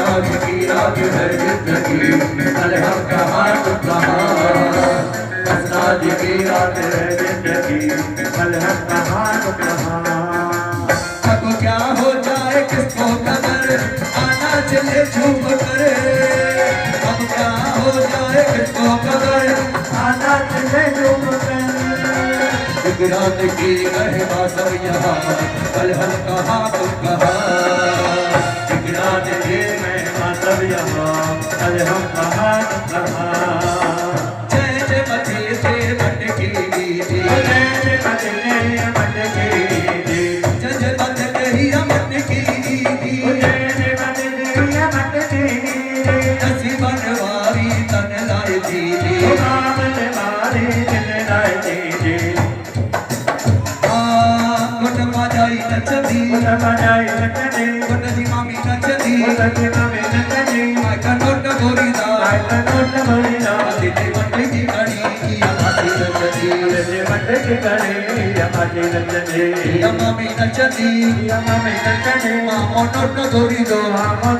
आज की रात है जिंदगी कल हम कहाँ तो कहाँ आज की रात है जिंदगी कल हम कहाँ तो कहाँ अब क्या हो जाए किसको खबर आना चले झूम कर अब क्या हो जाए किसको खबर आना चले झूम कर एक रात की रहना सब यहाँ कल हम कहाँ तुम कहाँ एक रात की रहना सब यहाँ कल हम कहाँ तुम कहाँ जय जय मचे से मटकी लीजिए जय जय मचे मटकी लीजिए जय जय मटकी मटकी लीजिए जय जय मटकी लीजिए हसी बनवारी तन लाए दीजिए बनवारी तन लाए दीजिए नचदी मामी नचदी माई का नोट गोरी दा दिल्ली मंडी की कड़ी हमारी नचदी मंडी की कड़ी हमारी नचदी मामी नचदी मामो नोट गोरी दो मामो